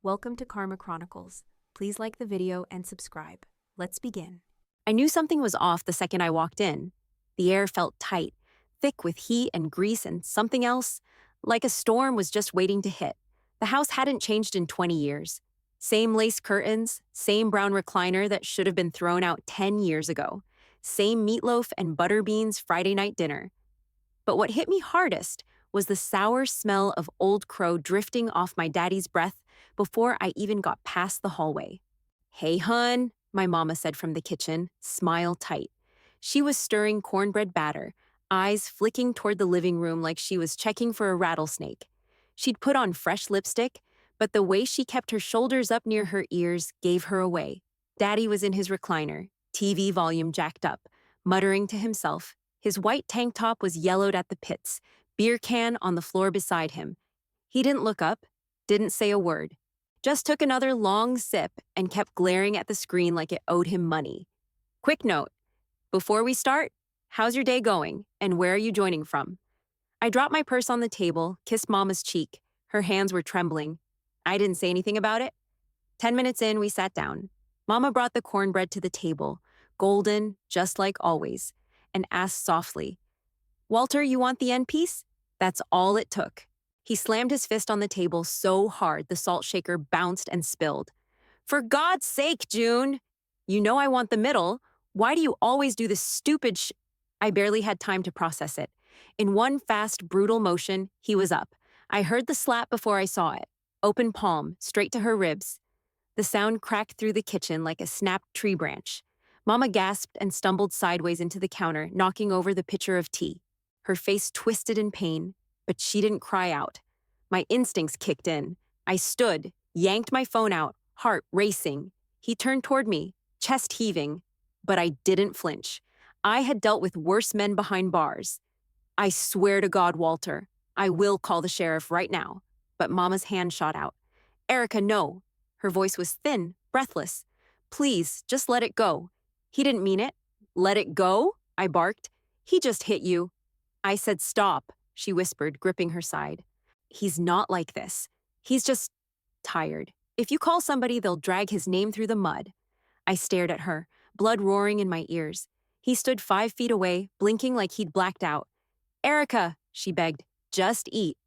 Welcome to Karma Chronicles. Please like the video and subscribe. Let's begin. I knew something was off the second I walked in. The air felt tight, thick with heat and grease and something else, like a storm was just waiting to hit. The house hadn't changed in 20 years. Same lace curtains, same brown recliner that should have been thrown out 10 years ago. Same meatloaf and butter beans Friday night dinner. But what hit me hardest was the sour smell of Old Crow drifting off my daddy's breath before I even got past the hallway. "Hey, hun," my mama said from the kitchen, smile tight. She was stirring cornbread batter, eyes flicking toward the living room like she was checking for a rattlesnake. She'd put on fresh lipstick, but the way she kept her shoulders up near her ears gave her away. Daddy was in his recliner, TV volume jacked up, muttering to himself. His white tank top was yellowed at the pits, beer can on the floor beside him. He didn't look up, didn't say a word. Just took another long sip and kept glaring at the screen like it owed him money. Quick note, before we start, how's your day going and where are you joining from? I dropped my purse on the table, kissed Mama's cheek. Her hands were trembling. I didn't say anything about it. 10 minutes in, we sat down. Mama brought the cornbread to the table, golden, just like always, and asked softly, "Walter, you want the end piece?" That's all it took. He slammed his fist on the table so hard the salt shaker bounced and spilled. "For God's sake, June! You know I want the middle. Why do you always do this stupid I barely had time to process it. In one fast, brutal motion, he was up. I heard the slap before I saw it. Open palm, straight to her ribs. The sound cracked through the kitchen like a snapped tree branch. Mama gasped and stumbled sideways into the counter, knocking over the pitcher of tea. Her face twisted in pain, but she didn't cry out. My instincts kicked in. I stood, yanked my phone out, heart racing. He turned toward me, chest heaving, but I didn't flinch. I had dealt with worse men behind bars. "I swear to God, Walter, I will call the sheriff right now." But Mama's hand shot out. "Erica, no." Her voice was thin, breathless. "Please, just let it go." "He didn't mean it." "Let it go?" I barked. "He just hit you." I said stop, she whispered, gripping her side. "He's not like this. He's just tired. If you call somebody, they'll drag his name through the mud." I stared at her, blood roaring in my ears. He stood 5 feet away, blinking like he'd blacked out. "Erica," she begged, "just eat."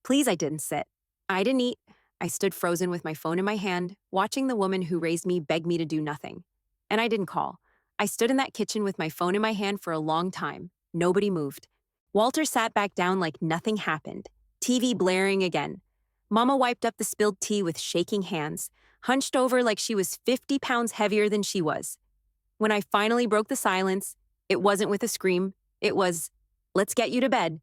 Please, I didn't sit. I didn't eat. I stood frozen with my phone in my hand, watching the woman who raised me beg me to do nothing. And I didn't call. I stood in that kitchen with my phone in my hand for a long time. Nobody moved. Walter sat back down like nothing happened. TV blaring again. Mama wiped up the spilled tea with shaking hands, hunched over like she was 50 pounds heavier than she was. When I finally broke the silence, it wasn't with a scream. It was, "Let's get you to bed."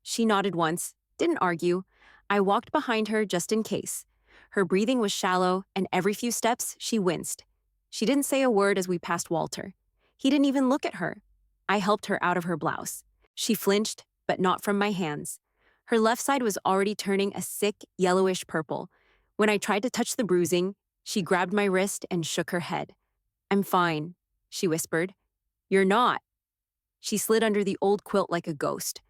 She nodded once, didn't argue. I walked behind her just in case. Her breathing was shallow, and every few steps, she winced. She didn't say a word as we passed Walter. He didn't even look at her. I helped her out of her blouse. She flinched, but not from my hands. Her left side was already turning a sick, yellowish purple. When I tried to touch the bruising, she grabbed my wrist and shook her head. "I'm fine," she whispered. "You're not." She slid under the old quilt like a ghost.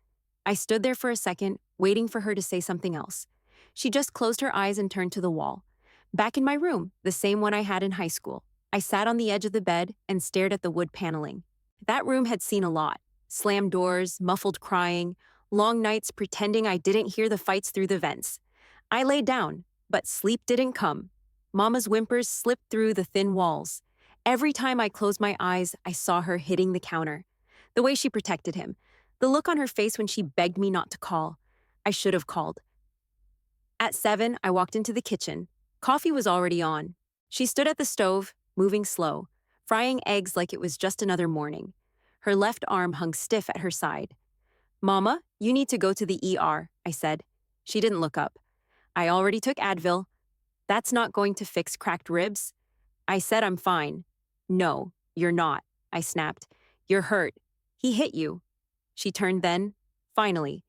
I stood there for a second, waiting for her to say something else. She just closed her eyes and turned to the wall. Back in my room, the same one I had in high school. I sat on the edge of the bed and stared at the wood paneling. That room had seen a lot. Slammed doors, muffled crying, long nights pretending I didn't hear the fights through the vents. I laid down, but sleep didn't come. Mama's whimpers slipped through the thin walls. Every time I closed my eyes, I saw her hitting the counter. The way she protected him. The look on her face when she begged me not to call. I should have called. At 7, I walked into the kitchen. Coffee was already on. She stood at the stove, moving slow, frying eggs like it was just another morning. Her left arm hung stiff at her side. "Mama, you need to go to the ER, I said. She didn't look up. "I already took Advil." "That's not going to fix cracked ribs." I said I'm fine. "No, you're not," I snapped. "You're hurt. He hit you." She turned then. Finally.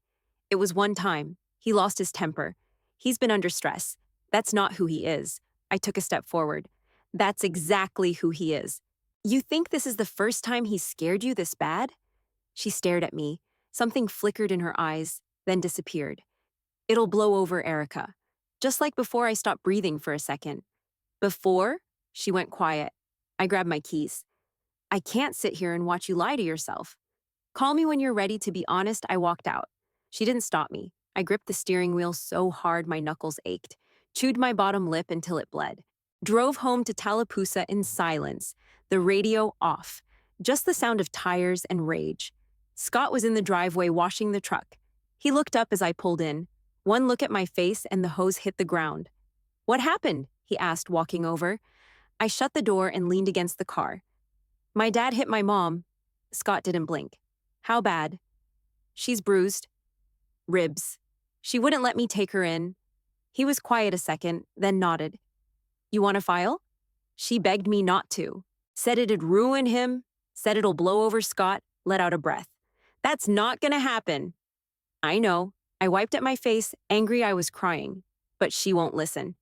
It was one time. He lost his temper. He's been under stress. That's not who he is. I took a step forward. That's exactly who he is. "You think this is the first time he's scared you this bad?" She stared at me. Something flickered in her eyes, then disappeared. "It'll blow over, Erica. just like before I stopped breathing for a second. Before? She went quiet. I grabbed my keys. I can't sit here and watch you lie to yourself. Call me when you're ready to be honest. I walked out. She didn't stop me. I gripped the steering wheel so hard my knuckles ached, chewed my bottom lip until it bled. Drove home to Tallapoosa in silence, the radio off, just the sound of tires and rage. Scott was in the driveway washing the truck. He looked up as I pulled in. One look at my face and the hose hit the ground. "What happened?" he asked, walking over. I shut the door and leaned against the car. "My dad hit my mom." Scott didn't blink. "How bad?" "She's bruised." "Ribs." She wouldn't let me take her in. He was quiet a second, then nodded. "You want a file?" She begged me not to. Said it'd ruin him, said it'll blow over Scott, let out a breath. "That's not gonna happen." "I know." I wiped at my face, angry I was crying. But she won't listen.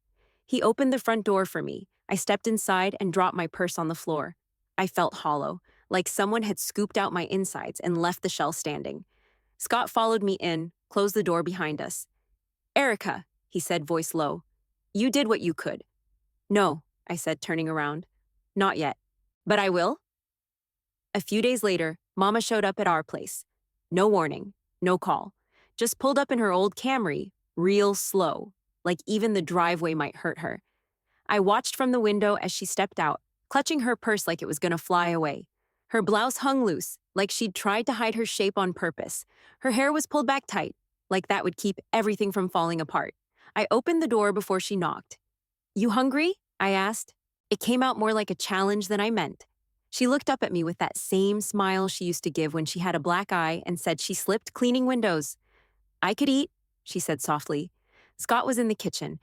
He opened the front door for me. I stepped inside and dropped my purse on the floor. I felt hollow, like someone had scooped out my insides and left the shell standing. Scott followed me in, closed the door behind us. "Erica," he said, voice low, "you did what you could." "No," I said, turning around. "Not yet. But I will." A few days later, Mama showed up at our place. No warning, no call. Just pulled up in her old Camry, real slow, like even the driveway might hurt her. I watched from the window as she stepped out, clutching her purse like it was gonna fly away. Her blouse hung loose, like she'd tried to hide her shape on purpose. Her hair was pulled back tight, like that would keep everything from falling apart. I opened the door before she knocked. "You hungry?" I asked. It came out more like a challenge than I meant. She looked up at me with that same smile she used to give when she had a black eye and said she slipped cleaning windows. "I could eat," she said softly. Scott was in the kitchen.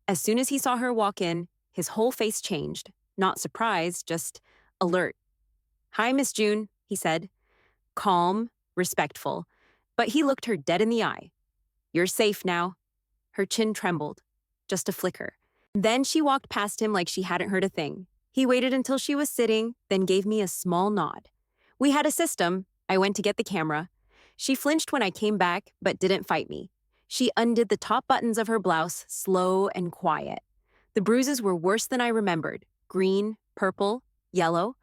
As soon as he saw her walk in, his whole face changed. Not surprised, just alert. "Hi, Miss June," he said. Calm, respectful. But he looked her dead in the eye. "You're safe now." Her chin trembled. Just a flicker. Then she walked past him like she hadn't heard a thing. He waited until she was sitting, then gave me a small nod. We had a system. I went to get the camera. She flinched when I came back, but didn't fight me. She undid the top buttons of her blouse, slow and quiet. The bruises were worse than I remembered. Green, purple, yellow.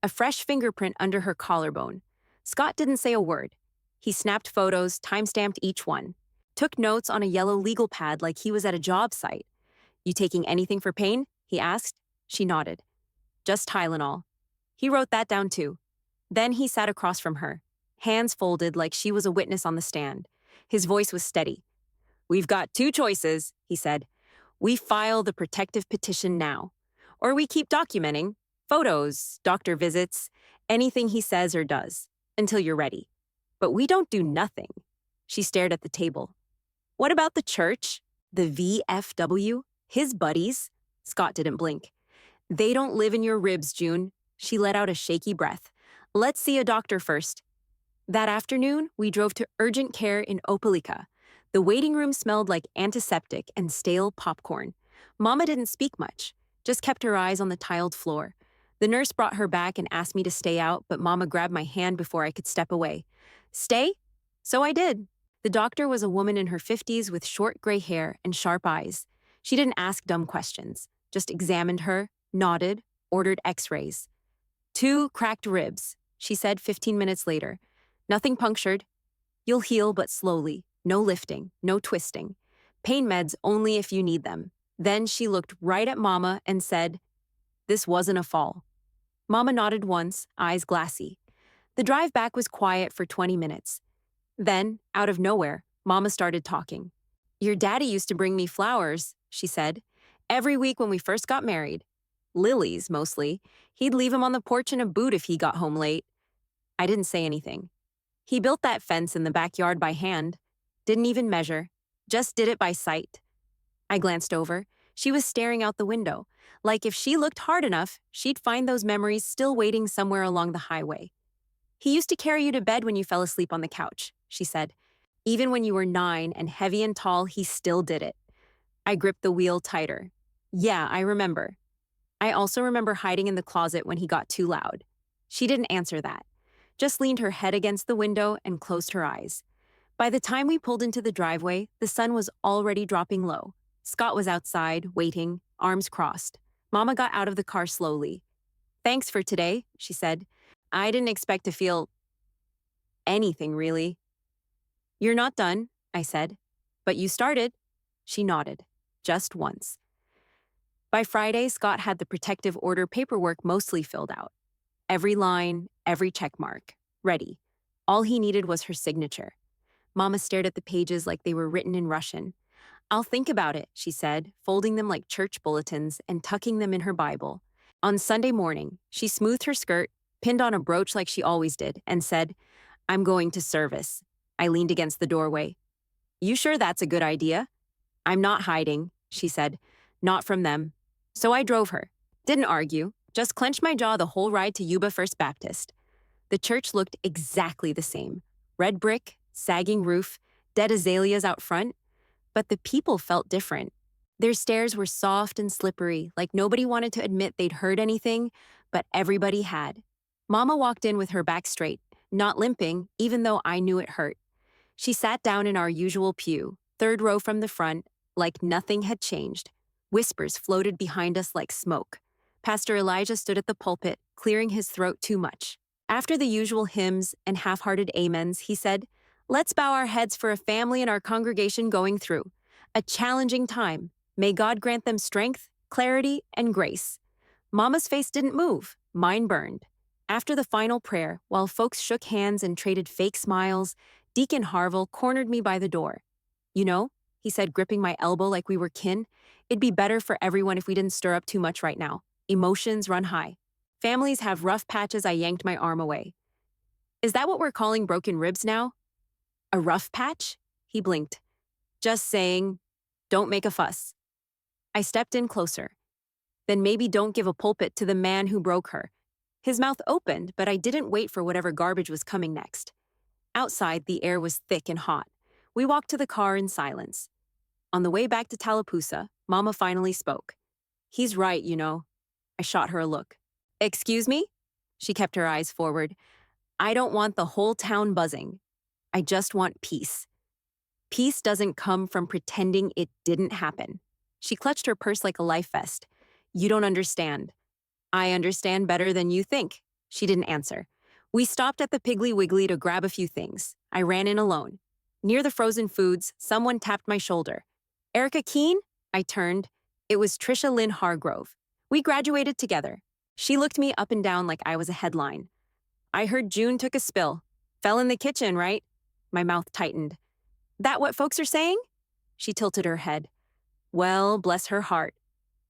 A fresh fingerprint under her collarbone. Scott didn't say a word. He snapped photos, time-stamped each one. Took notes on a yellow legal pad like he was at a job site. "You taking anything for pain?" he asked. She nodded. "Just Tylenol." He wrote that down too. Then he sat across from her, hands folded like she was a witness on the stand. His voice was steady. "We've got two choices," he said. "We file the protective petition now. Or we keep documenting, photos, doctor visits, anything he says or does, until you're ready. But we don't do nothing." She stared at the table. "What about the church? The VFW? His buddies?" Scott didn't blink. "They don't live in your ribs, June." She let out a shaky breath. "Let's see a doctor first." That afternoon, we drove to urgent care in Opelika. The waiting room smelled like antiseptic and stale popcorn. Mama didn't speak much, just kept her eyes on the tiled floor. The nurse brought her back and asked me to stay out, but Mama grabbed my hand before I could step away. "Stay?" So I did. The doctor was a woman in her 50s with short gray hair and sharp eyes. She didn't ask dumb questions, just examined her, nodded, ordered x-rays. "2 cracked ribs," she said 15 minutes later. "Nothing punctured. You'll heal, but slowly. No lifting, no twisting. Pain meds only if you need them." Then she looked right at Mama and said, "This wasn't a fall." Mama nodded once, eyes glassy. The drive back was quiet for 20 minutes. Then, out of nowhere, Mama started talking. "Your daddy used to bring me flowers," she said, "every week when we first got married. Lilies, mostly. He'd leave them on the porch in a boot if he got home late." I didn't say anything. "He built that fence in the backyard by hand. Didn't even measure. Just did it by sight." I glanced over. She was staring out the window. Like if she looked hard enough, she'd find those memories still waiting somewhere along the highway. "He used to carry you to bed when you fell asleep on the couch," she said. "Even when you were 9 and heavy and tall, he still did it." I gripped the wheel tighter. "Yeah, I remember." I also remember hiding in the closet when he got too loud. She didn't answer that, just leaned her head against the window and closed her eyes. By the time we pulled into the driveway, the sun was already dropping low. Scott was outside, waiting, arms crossed. Mama got out of the car slowly. "Thanks for today," she said. "I didn't expect to feel anything, really." "You're not done," I said. "But you started." She nodded. Just once. By Friday, Scott had the protective order paperwork mostly filled out. Every line, every check mark. Ready. All he needed was her signature. Mama stared at the pages like they were written in Russian. "I'll think about it," she said, folding them like church bulletins and tucking them in her Bible. On Sunday morning, she smoothed her skirt, pinned on a brooch like she always did, and said, "I'm going to service." I leaned against the doorway. "You sure that's a good idea?" "I'm not hiding," she said. "Not from them." So I drove her. Didn't argue, just clenched my jaw the whole ride to Yuba First Baptist. The church looked exactly the same. Red brick, sagging roof, dead azaleas out front. But the people felt different. Their stares were soft and slippery, like nobody wanted to admit they'd heard anything, but everybody had. Mama walked in with her back straight, not limping, even though I knew it hurt. She sat down in our usual pew, third row from the front, like nothing had changed. Whispers floated behind us like smoke. Pastor Elijah stood at the pulpit, clearing his throat too much. After the usual hymns and half-hearted amens, he said, "Let's bow our heads for a family in our congregation going through a challenging time. May God grant them strength, clarity, and grace." Mama's face didn't move. Mine burned. After the final prayer, while folks shook hands and traded fake smiles, Deacon Harville cornered me by the door. "You know," he said, gripping my elbow like we were kin, "it'd be better for everyone if we didn't stir up too much right now. Emotions run high. Families have rough patches." I yanked my arm away. "Is that what we're calling broken ribs now?" "A rough patch?" He blinked. "Just saying, don't make a fuss." I stepped in closer. "Then maybe don't give a pulpit to the man who broke her." His mouth opened, but I didn't wait for whatever garbage was coming next. Outside, the air was thick and hot. We walked to the car in silence. On the way back to Tallapoosa, Mama finally spoke. "He's right, you know." I shot her a look. "Excuse me?" She kept her eyes forward. "I don't want the whole town buzzing. I just want peace. Peace doesn't come from pretending it didn't happen." She clutched her purse like a life vest. "You don't understand." "I understand better than you think." She didn't answer. We stopped at the Piggly Wiggly to grab a few things. I ran in alone. Near the frozen foods, someone tapped my shoulder. "Erica Keene?" I turned. It was Trisha Lynn Hargrove. We graduated together. She looked me up and down like I was a headline. "I heard June took a spill. Fell in the kitchen, right?" My mouth tightened. "That what folks are saying?" She tilted her head. "Well, bless her heart."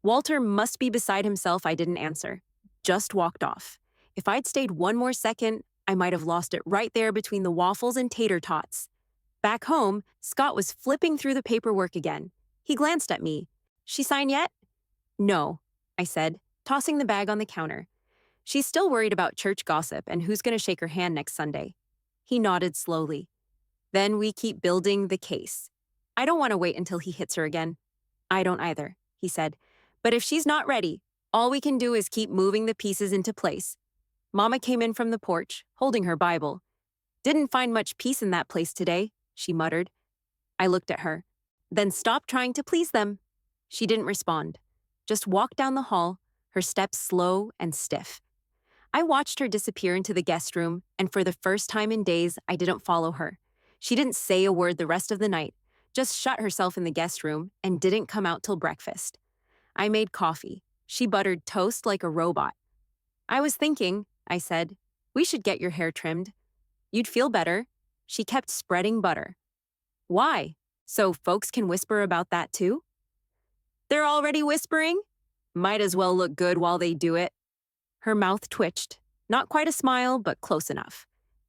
Walter must be beside himself. I didn't answer. Just walked off. If I'd stayed one more second, I might have lost it right there between the waffles and tater tots. Back home, Scott was flipping through the paperwork again. He glanced at me. "She sign yet?" "No," I said, tossing the bag on the counter. "She's still worried about church gossip and who's going to shake her hand next Sunday." He nodded slowly. "Then we keep building the case. I don't want to wait until he hits her again." "I don't either," he said. "But if she's not ready, all we can do is keep moving the pieces into place." Mama came in from the porch, holding her Bible. "Didn't find much peace in that place today," she muttered. I looked at her. "Then stop trying to please them." She didn't respond. Just walked down the hall, her steps slow and stiff. I watched her disappear into the guest room, and for the first time in days, I didn't follow her. She didn't say a word the rest of the night, just shut herself in the guest room and didn't come out till breakfast. I made coffee. She buttered toast like a robot. "I was thinking," I said, "we should get your hair trimmed. You'd feel better." She kept spreading butter. "Why? So folks can whisper about that too?" "They're already whispering? Might as well look good while they do it." Her mouth twitched. Not quite a smile, but close enough.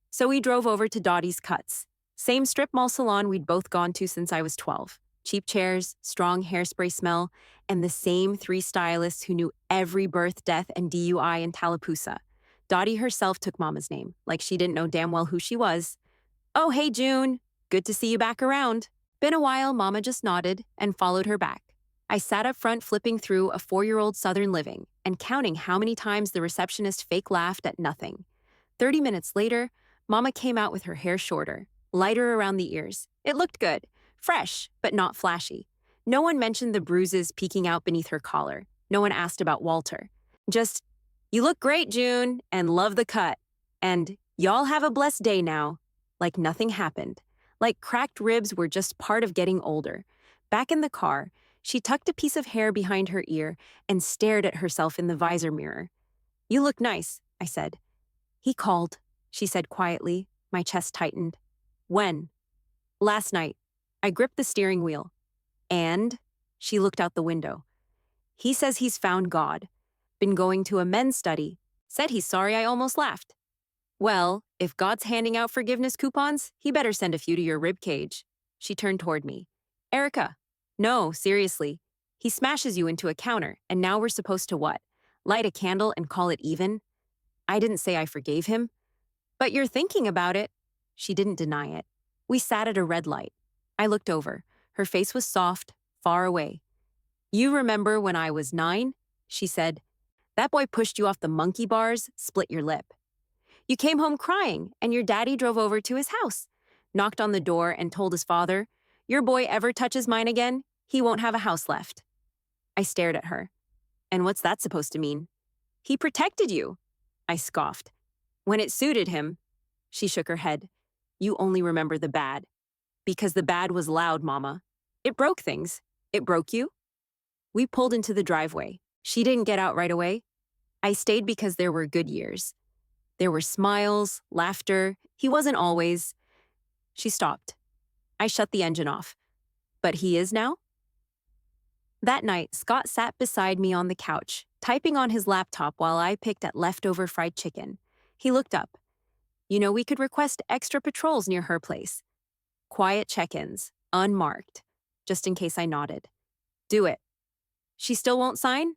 So we drove over to Dottie's Cuts. Same strip mall salon we'd both gone to since I was 12. Cheap chairs, strong hairspray smell, and the same 3 stylists who knew every birth, death, and DUI in Tallapoosa. Dottie herself took Mama's name, like she didn't know damn well who she was. "Oh, hey, June. Good to see you back around." "Been a while," Mama just nodded and followed her back. I sat up front flipping through a 4-year-old Southern Living and counting how many times the receptionist fake laughed at nothing. 30 minutes later, Mama came out with her hair shorter, lighter around the ears. It looked good, fresh, but not flashy. No one mentioned the bruises peeking out beneath her collar. No one asked about Walter. Just, "You look great, June, and love the cut." And, "Y'all have a blessed day now." Like nothing happened. Like cracked ribs were just part of getting older. Back in the car, she tucked a piece of hair behind her ear and stared at herself in the visor mirror. "You look nice," I said. "He called," she said quietly. My chest tightened. "When?" "Last night." I gripped the steering wheel. "And?" She looked out the window. "He says he's found God. Been going to a men's study. Said he's sorry." I almost laughed. "Well, if God's handing out forgiveness coupons, he better send a few to your rib cage." She turned toward me. "Erica." "No, seriously. He smashes you into a counter, and now we're supposed to what? Light a candle and call it even?" I didn't say I forgave him. "But you're thinking about it." She didn't deny it. We sat at a red light. I looked over. Her face was soft, far away. "You remember when I was 9? She said. "That boy pushed you off the monkey bars, split your lip. You came home crying, and your daddy drove over to his house, knocked on the door and told his father, 'Your boy ever touches mine again, he won't have a house left.'" I stared at her. "And what's that supposed to mean?" "He protected you." I scoffed. "When it suited him." She shook her head. "You only remember the bad." "Because the bad was loud, Mama. It broke things." "It broke you?" We pulled into the driveway. She didn't get out right away. I stayed because there were good years. There were smiles, laughter. He wasn't always. She stopped. I shut the engine off. "But he is now?" That night, Scott sat beside me on the couch, typing on his laptop while I picked at leftover fried chicken. He looked up. "You know, we could request extra patrols near her place. Quiet check-ins, unmarked," just in case I nodded. "Do it." "She still won't sign?"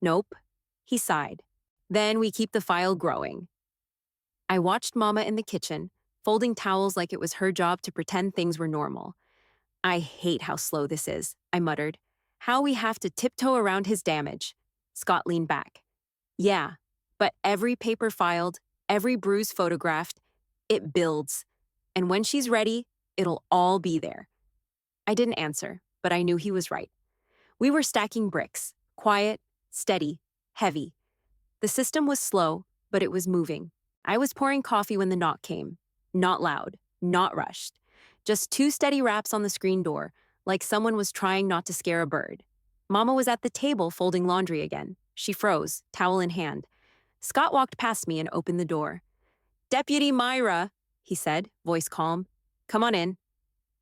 "Nope." He sighed. "Then we keep the file growing." I watched Mama in the kitchen, folding towels like it was her job to pretend things were normal. "I hate how slow this is," I muttered. "How we have to tiptoe around his damage." Scott leaned back. "Yeah, but every paper filed, every bruise photographed, it builds. And when she's ready, it'll all be there." I didn't answer, but I knew he was right. We were stacking bricks, quiet, steady, heavy. The system was slow, but it was moving. I was pouring coffee when the knock came. Not loud, not rushed. Just 2 steady raps on the screen door, like someone was trying not to scare a bird. Mama was at the table folding laundry again. She froze, towel in hand. Scott walked past me and opened the door. "Deputy Myra," he said, voice calm. "Come on in."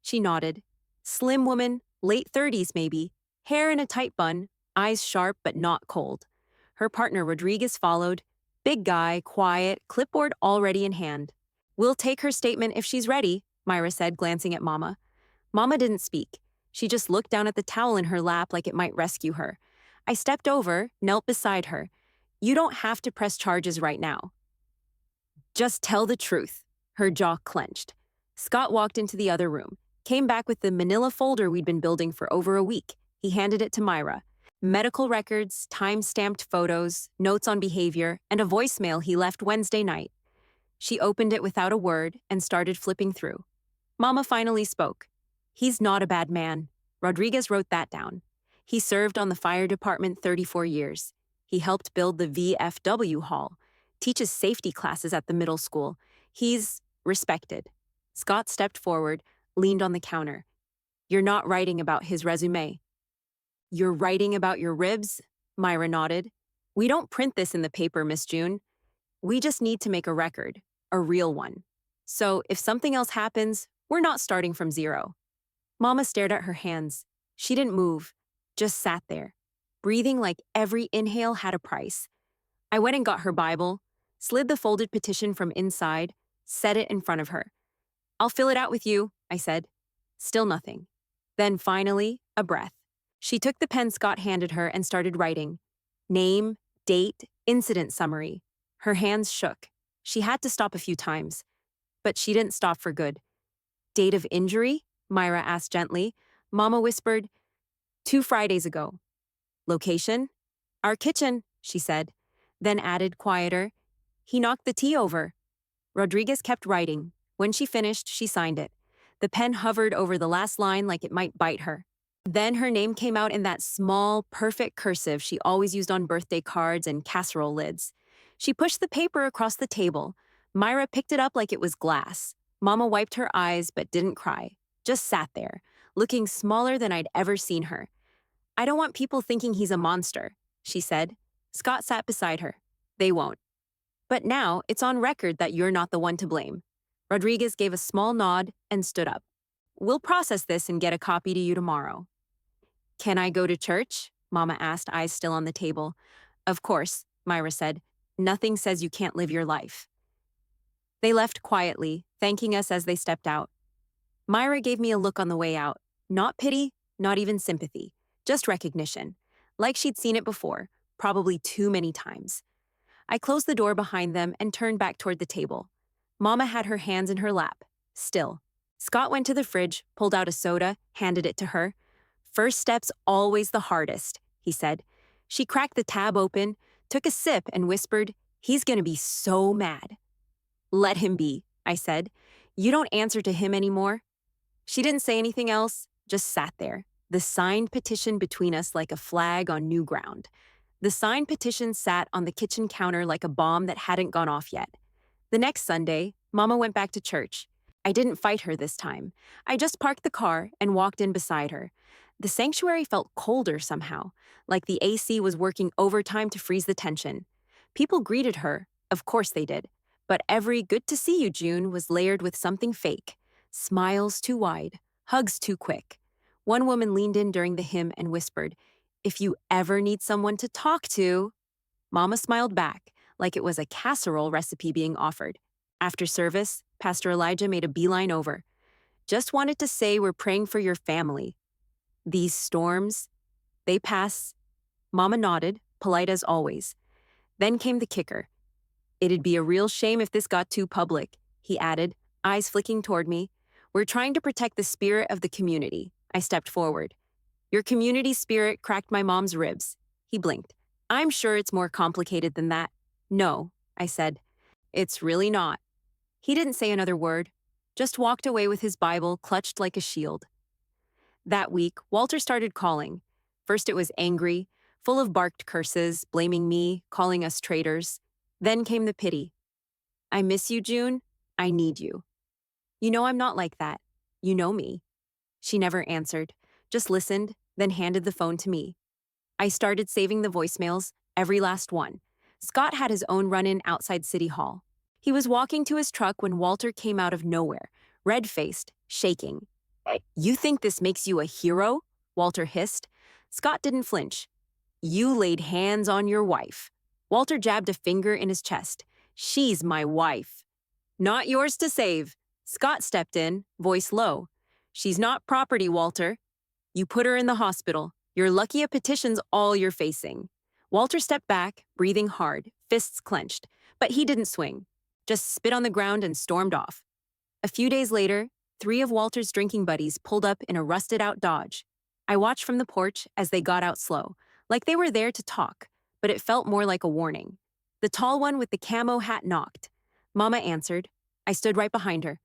She nodded. Slim woman, late 30s maybe, hair in a tight bun, eyes sharp but not cold. Her partner Rodriguez followed. Big guy, quiet, clipboard already in hand. "We'll take her statement if she's ready," Myra said, glancing at Mama. Mama didn't speak. She just looked down at the towel in her lap like it might rescue her. I stepped over, knelt beside her. "You don't have to press charges right now. Just tell the truth." Her jaw clenched. Scott walked into the other room, came back with the manila folder we'd been building for over a week. He handed it to Myra. Medical records, time-stamped photos, notes on behavior, and a voicemail he left Wednesday night. She opened it without a word and started flipping through. Mama finally spoke. "He's not a bad man." Rodriguez wrote that down. "He served on the fire department 34 years. He helped build the VFW hall, teaches safety classes at the middle school. He's respected." Scott stepped forward, leaned on the counter. "You're not writing about his resume." "You're writing about your ribs?" Myra nodded. "We don't print this in the paper, Miss June. We just need to make a record, a real one. So if something else happens, we're not starting from zero." Mama stared at her hands. She didn't move, just sat there, breathing like every inhale had a price. I went and got her Bible, slid the folded petition from inside, set it in front of her. "I'll fill it out with you," I said. Still nothing. Then finally, a breath. She took the pen Scott handed her and started writing. Name, date, incident summary. Her hands shook. She had to stop a few times. But she didn't stop for good. "Date of injury?" Myra asked gently. Mama whispered, 2 Fridays ago." "Location?" "Our kitchen," she said. Then added, quieter, "He knocked the tea over." Rodriguez kept writing. When she finished, she signed it. The pen hovered over the last line like it might bite her. Then her name came out in that small, perfect cursive she always used on birthday cards and casserole lids. She pushed the paper across the table. Myra picked it up like it was glass. Mama wiped her eyes but didn't cry, just sat there, looking smaller than I'd ever seen her. "I don't want people thinking he's a monster," she said. Scott sat beside her. "They won't. But now it's on record that you're not the one to blame." Rodriguez gave a small nod and stood up. "We'll process this and get a copy to you tomorrow." "Can I go to church?" Mama asked, eyes still on the table. "Of course," Myra said. "Nothing says you can't live your life." They left quietly, thanking us as they stepped out. Myra gave me a look on the way out. Not pity, not even sympathy, just recognition. Like she'd seen it before, probably too many times. I closed the door behind them and turned back toward the table. Mama had her hands in her lap, still. Scott went to the fridge, pulled out a soda, handed it to her. "First step's always the hardest," he said. She cracked the tab open, took a sip, and whispered, "He's gonna be so mad." "Let him be," I said. "You don't answer to him anymore." She didn't say anything else, just sat there, the signed petition between us like a flag on new ground. The signed petition sat on the kitchen counter like a bomb that hadn't gone off yet. The next Sunday, Mama went back to church. I didn't fight her this time. I just parked the car and walked in beside her. The sanctuary felt colder somehow, like the AC was working overtime to freeze the tension. People greeted her, of course they did, but every "good to see you, June" was layered with something fake. Smiles too wide, hugs too quick. One woman leaned in during the hymn and whispered, "If you ever need someone to talk to..." Mama smiled back, like it was a casserole recipe being offered. After service, Pastor Elijah made a beeline over. "Just wanted to say we're praying for your family. These storms, they pass." Mama nodded, polite as always. Then came the kicker. "It'd be a real shame if this got too public," he added, eyes flicking toward me. "We're trying to protect the spirit of the community." I stepped forward. "Your community spirit cracked my mom's ribs." He blinked. "I'm sure it's more complicated than that." "No," I said. "It's really not." He didn't say another word, just walked away with his Bible clutched like a shield. That week, Walter started calling. First it was angry, full of barked curses, blaming me, calling us traitors. Then came the pity. "I miss you, June. I need you." "You know I'm not like that. You know me." She never answered, just listened, then handed the phone to me. I started saving the voicemails, every last one. Scott had his own run-in outside City Hall. He was walking to his truck when Walter came out of nowhere, red-faced, shaking. "You think this makes you a hero?" Walter hissed. Scott didn't flinch. "You laid hands on your wife." Walter jabbed a finger in his chest. "She's my wife." "Not yours to save." Scott stepped in, voice low. "She's not property, Walter. You put her in the hospital. You're lucky a petition's all you're facing." Walter stepped back, breathing hard, fists clenched. But he didn't swing. Just spit on the ground and stormed off. A few days later, 3 of Walter's drinking buddies pulled up in a rusted-out Dodge. I watched from the porch as they got out slow, like they were there to talk, but it felt more like a warning. The tall one with the camo hat knocked. Mama answered. I stood right behind her.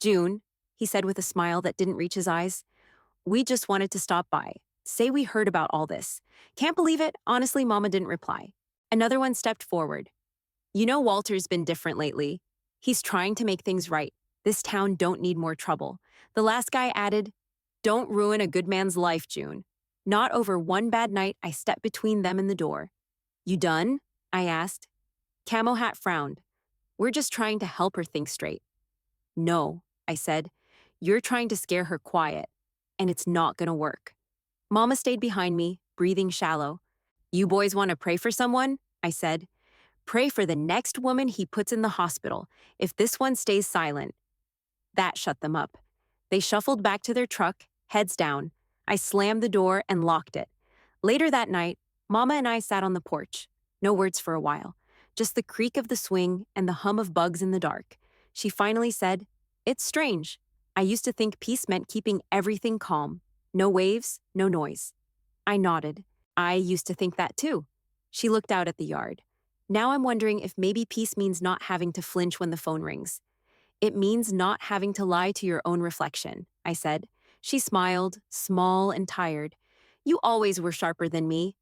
"June," he said with a smile that didn't reach his eyes, "we just wanted to stop by. Say we heard about all this." "Can't believe it." Honestly, Mama didn't reply. Another one stepped forward. "You know Walter's been different lately. He's trying to make things right. This town don't need more trouble." The last guy added, "Don't ruin a good man's life, June." Not over one bad night, I stepped between them and the door. "You done?" I asked. Camo Hat frowned. "We're just trying to help her think straight." "No," I said. "You're trying to scare her quiet, and it's not gonna work." Mama stayed behind me, breathing shallow. "You boys want to pray for someone?" I said. "Pray for the next woman he puts in the hospital, if this one stays silent." That shut them up. They shuffled back to their truck, heads down. I slammed the door and locked it. Later that night, Mama and I sat on the porch. No words for a while. Just the creak of the swing and the hum of bugs in the dark. She finally said, "It's strange. I used to think peace meant keeping everything calm. No waves, no noise." I nodded. "I used to think that too." She looked out at the yard. "Now I'm wondering if maybe peace means not having to flinch when the phone rings." "It means not having to lie to your own reflection," I said. She smiled, small and tired. You always were sharper than me.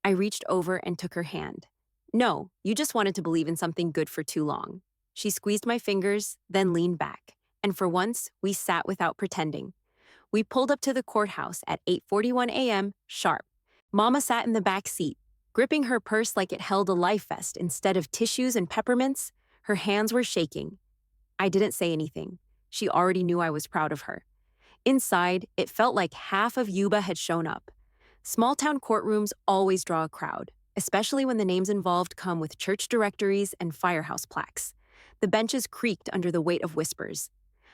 I reached over and took her hand. No, you just wanted to believe in something good for too long. She squeezed my fingers, then leaned back. And for once, we sat without pretending. We pulled up to the courthouse at 8:41 a.m. sharp. Mama sat in the back seat, gripping her purse like it held a life vest instead of tissues and peppermints. Her hands were shaking. I didn't say anything. She already knew I was proud of her. Inside, it felt like half of Yuba had shown up. Small-town courtrooms always draw a crowd, especially when the names involved come with church directories and firehouse plaques. The benches creaked under the weight of whispers.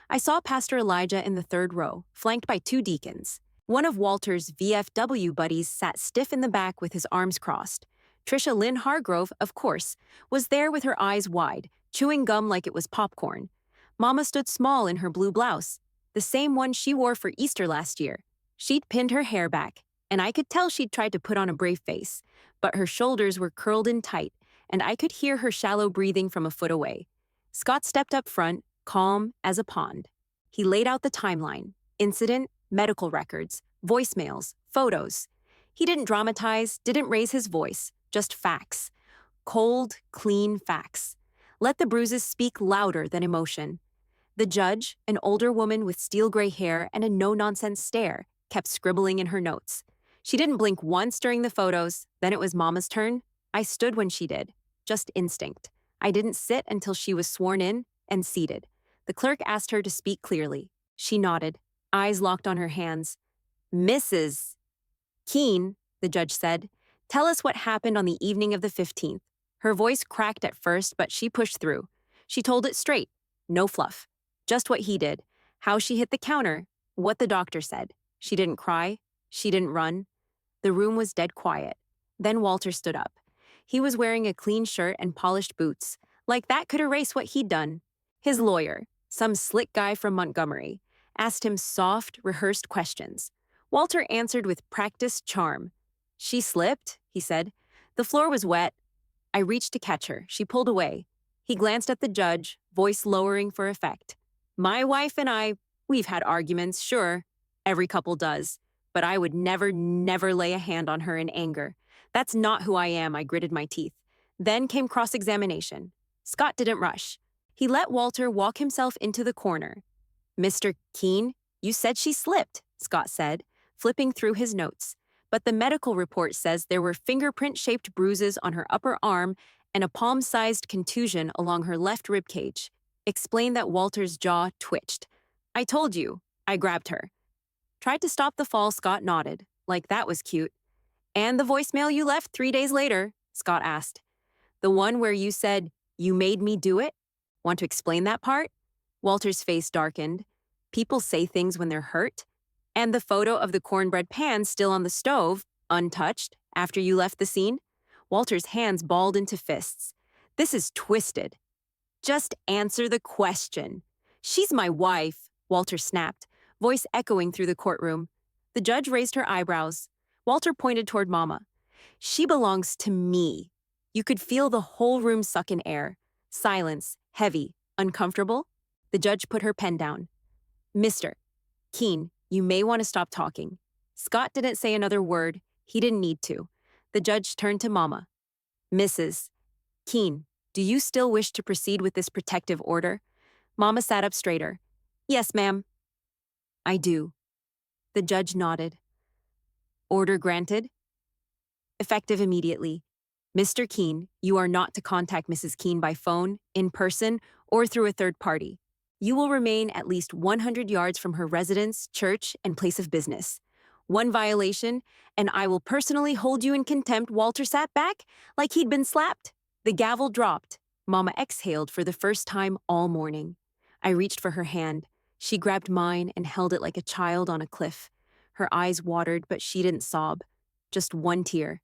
I saw Pastor Elijah in the third row, flanked by two deacons. One of Walter's VFW buddies sat stiff in the back with his arms crossed. Trisha Lynn Hargrove, of course, was there with her eyes wide, chewing gum like it was popcorn. Mama stood small in her blue blouse, the same one she wore for Easter last year. She'd pinned her hair back, and I could tell she'd tried to put on a brave face, but her shoulders were curled in tight, and I could hear her shallow breathing from a foot away. Scott stepped up front, calm as a pond. He laid out the timeline: incident, medical records, voicemails, photos. He didn't dramatize, didn't raise his voice, just facts. Cold, clean facts. Let the bruises speak louder than emotion. The judge, an older woman with steel gray hair and a no-nonsense stare, kept scribbling in her notes. She didn't blink once during the photos. Then it was Mama's turn. I stood when she did. Just instinct. I didn't sit until she was sworn in and seated. The clerk asked her to speak clearly. She nodded, eyes locked on her hands. Mrs. Keene, the judge said, tell us what happened on the evening of the 15th. Her voice cracked at first, but she pushed through. She told it straight. No fluff. Just what he did. How she hit the counter. What the doctor said. She didn't cry. She didn't run. The room was dead quiet. Then Walter stood up. He was wearing a clean shirt and polished boots. Like that could erase what he'd done. His lawyer, some slick guy from Montgomery, asked him soft, rehearsed questions. Walter answered with practiced charm. She slipped, he said. The floor was wet. I reached to catch her. She pulled away. He glanced at the judge, voice lowering for effect. My wife and I, we've had arguments, sure. Every couple does. But I would never lay a hand on her in anger. That's not who I am, I gritted my teeth. Then came cross-examination. Scott didn't rush. He let Walter walk himself into the corner. Mr. Keene, you said she slipped, Scott said, flipping through his notes. But the medical report says there were fingerprint-shaped bruises on her upper arm and a palm-sized contusion along her left rib cage. Explained that Walter's jaw twitched. I told you. I grabbed her. Tried to stop the fall, Scott nodded. Like that was cute. And the voicemail you left 3 days later, Scott asked. The one where you said, you made me do it? Want to explain that part? Walter's face darkened. People say things when they're hurt. And the photo of the cornbread pan still on the stove, untouched, after you left the scene? Walter's hands balled into fists. This is twisted. Just answer the question. She's my wife, Walter snapped, voice echoing through the courtroom. The judge raised her eyebrows. Walter pointed toward Mama. She belongs to me. You could feel the whole room suck in air. Silence, heavy, uncomfortable. The judge put her pen down. Mr. Keene, you may want to stop talking. Scott didn't say another word. He didn't need to. The judge turned to Mama. Mrs. Keene, do you still wish to proceed with this protective order? Mama sat up straighter. Yes, ma'am. I do. The judge nodded. Order granted? Effective immediately. Mr. Keene, you are not to contact Mrs. Keene by phone, in person, or through a third party. You will remain at least 100 yards from her residence, church, and place of business. One violation, and I will personally hold you in contempt. Walter sat back like he'd been slapped. The gavel dropped. Mama exhaled for the first time all morning. I reached for her hand. She grabbed mine and held it like a child on a cliff. Her eyes watered, but she didn't sob. Just one tear.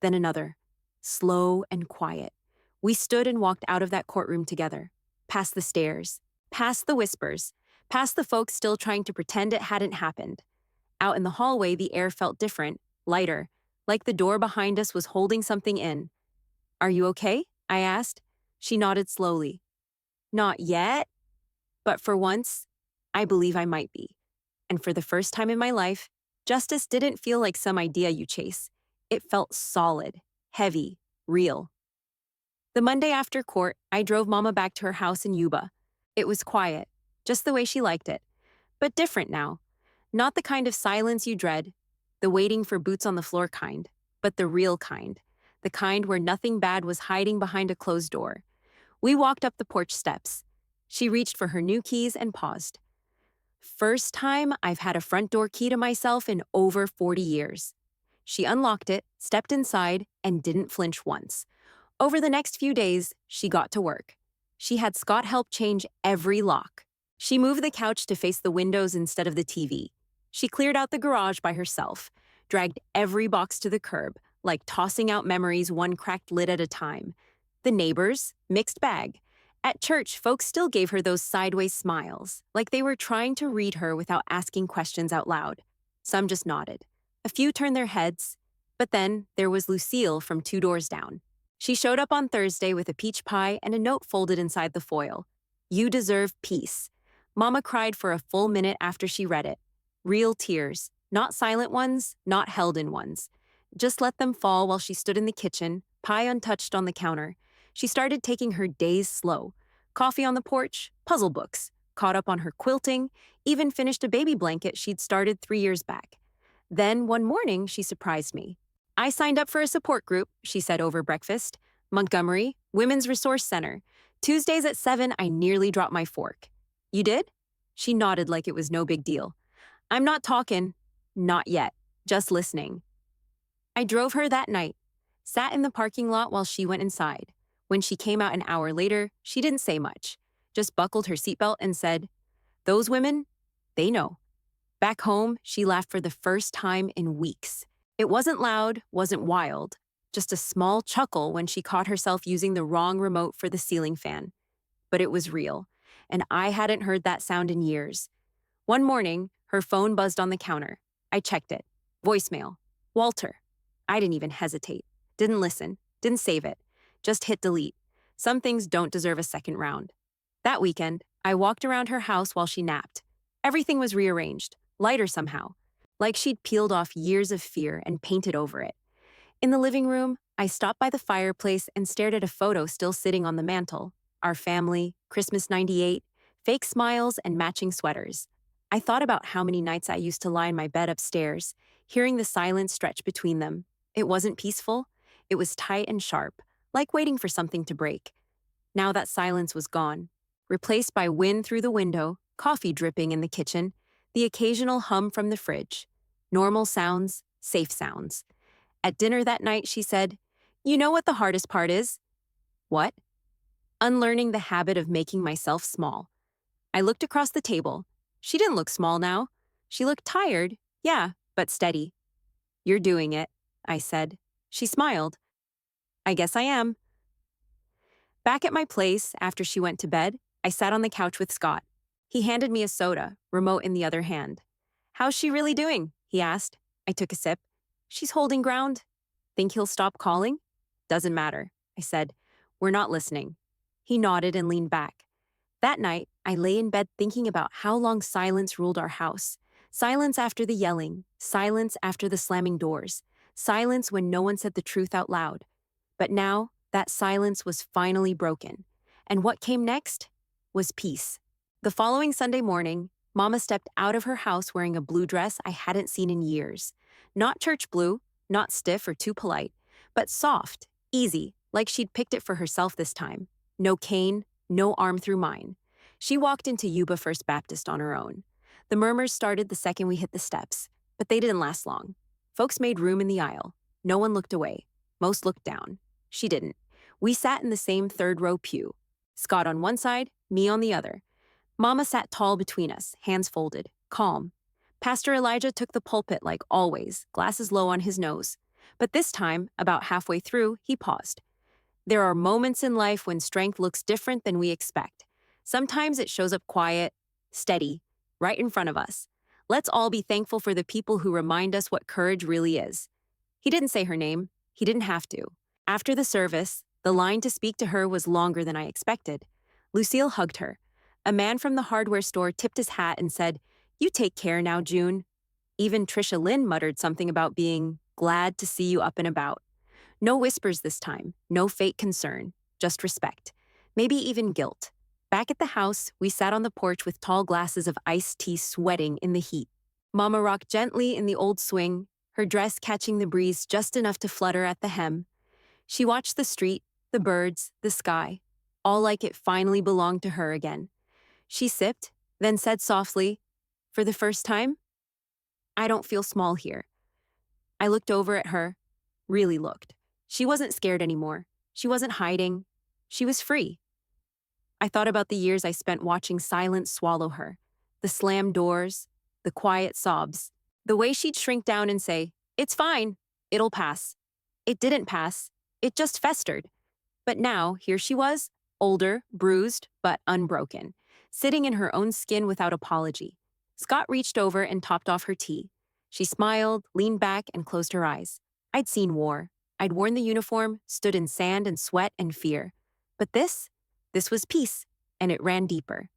Then another. Slow and quiet. We stood and walked out of that courtroom together. Past the stairs. Past the whispers. Past the folks still trying to pretend it hadn't happened. Out in the hallway, the air felt different, lighter, like the door behind us was holding something in. Are you okay? I asked. She nodded slowly. Not yet. But for once, I believe I might be. And for the first time in my life, justice didn't feel like some idea you chase. It felt solid, heavy, real. The Monday after court, I drove Mama back to her house in Yuba. It was quiet, just the way she liked it, but different now. Not the kind of silence you dread, the waiting for boots on the floor kind, but the real kind, the kind where nothing bad was hiding behind a closed door. We walked up the porch steps. She reached for her new keys and paused. First time I've had a front door key to myself in over 40 years. She unlocked it, stepped inside, and didn't flinch once. Over the next few days, she got to work. She had Scott help change every lock. She moved the couch to face the windows instead of the TV. She cleared out the garage by herself, dragged every box to the curb, like tossing out memories one cracked lid at a time. The neighbors, mixed bag. At church, folks still gave her those sideways smiles, like they were trying to read her without asking questions out loud. Some just nodded. A few turned their heads. But then there was Lucille from 2 doors down. She showed up on Thursday with a peach pie and a note folded inside the foil. "You deserve peace." Mama cried for a full minute after she read it. Real tears, not silent ones, not held in ones. Just let them fall while she stood in the kitchen, pie untouched on the counter. She started taking her days slow. Coffee on the porch, puzzle books, caught up on her quilting, even finished a baby blanket she'd started 3 years back. Then one morning, she surprised me. "I signed up for a support group," she said over breakfast. "Montgomery, Women's Resource Center. Tuesdays at 7, I nearly dropped my fork." "You did?" She nodded like it was no big deal. "I'm not talking. Not yet. Just listening." I drove her that night, sat in the parking lot while she went inside. When she came out an hour later, she didn't say much, just buckled her seatbelt and said, "Those women, they know." Back home, she laughed for the first time in weeks. It wasn't loud, wasn't wild, just a small chuckle when she caught herself using the wrong remote for the ceiling fan. But it was real, and I hadn't heard that sound in years. One morning, her phone buzzed on the counter. I checked it. Voicemail. Walter. I didn't even hesitate. Didn't listen. Didn't save it. Just hit delete. Some things don't deserve a second round. That weekend, I walked around her house while she napped. Everything was rearranged, lighter somehow, like she'd peeled off years of fear and painted over it. In the living room, I stopped by the fireplace and stared at a photo still sitting on the mantel. Our family, Christmas '98, fake smiles and matching sweaters. I thought about how many nights I used to lie in my bed upstairs, hearing the silence stretch between them. It wasn't peaceful. It was tight and sharp, like waiting for something to break. Now that silence was gone, replaced by wind through the window, coffee dripping in the kitchen, the occasional hum from the fridge. Normal sounds, safe sounds. At dinner that night, she said, "You know what the hardest part is?" "What?" "Unlearning the habit of making myself small." I looked across the table. She didn't look small now. She looked tired, yeah, but steady. "You're doing it," I said. She smiled. "I guess I am." Back at my place, after she went to bed, I sat on the couch with Scott. He handed me a soda, remote in the other hand. "How's she really doing?" he asked. I took a sip. "She's holding ground." "Think he'll stop calling?" "Doesn't matter," I said. "We're not listening." He nodded and leaned back. That night, I lay in bed thinking about how long silence ruled our house. Silence after the yelling, silence after the slamming doors, silence when no one said the truth out loud. But now, that silence was finally broken. And what came next was peace. The following Sunday morning, Mama stepped out of her house wearing a blue dress I hadn't seen in years. Not church blue, not stiff or too polite, but soft, easy, like she'd picked it for herself this time. No cane, no arm through mine. She walked into Yuba First Baptist on her own. The murmurs started the second we hit the steps, but they didn't last long. Folks made room in the aisle. No one looked away. Most looked down. She didn't. We sat in the same third-row pew. Scott on one side, me on the other. Mama sat tall between us, hands folded, calm. Pastor Elijah took the pulpit like always, glasses low on his nose. But this time, about halfway through, he paused. There are moments in life when strength looks different than we expect. Sometimes it shows up quiet, steady, right in front of us. Let's all be thankful for the people who remind us what courage really is. He didn't say her name. He didn't have to. After the service, the line to speak to her was longer than I expected. Lucille hugged her. A man from the hardware store tipped his hat and said, You take care now, June. Even Trisha Lynn muttered something about being glad to see you up and about. No whispers this time, no fake concern, just respect. Maybe even guilt. Back at the house, we sat on the porch with tall glasses of iced tea sweating in the heat. Mama rocked gently in the old swing, her dress catching the breeze just enough to flutter at the hem. She watched the street, the birds, the sky, all like it finally belonged to her again. She sipped, then said softly, "For the first time, I don't feel small here." I looked over at her, really looked. She wasn't scared anymore. She wasn't hiding. She was free. I thought about the years I spent watching silence swallow her, the slammed doors, the quiet sobs, the way she'd shrink down and say, "It's fine, it'll pass." It didn't pass. It just festered. But now, here she was, older, bruised, but unbroken, sitting in her own skin without apology. Scott reached over and topped off her tea. She smiled, leaned back, and closed her eyes. I'd seen war. I'd worn the uniform, stood in sand and sweat and fear. But this was peace, and it ran deeper.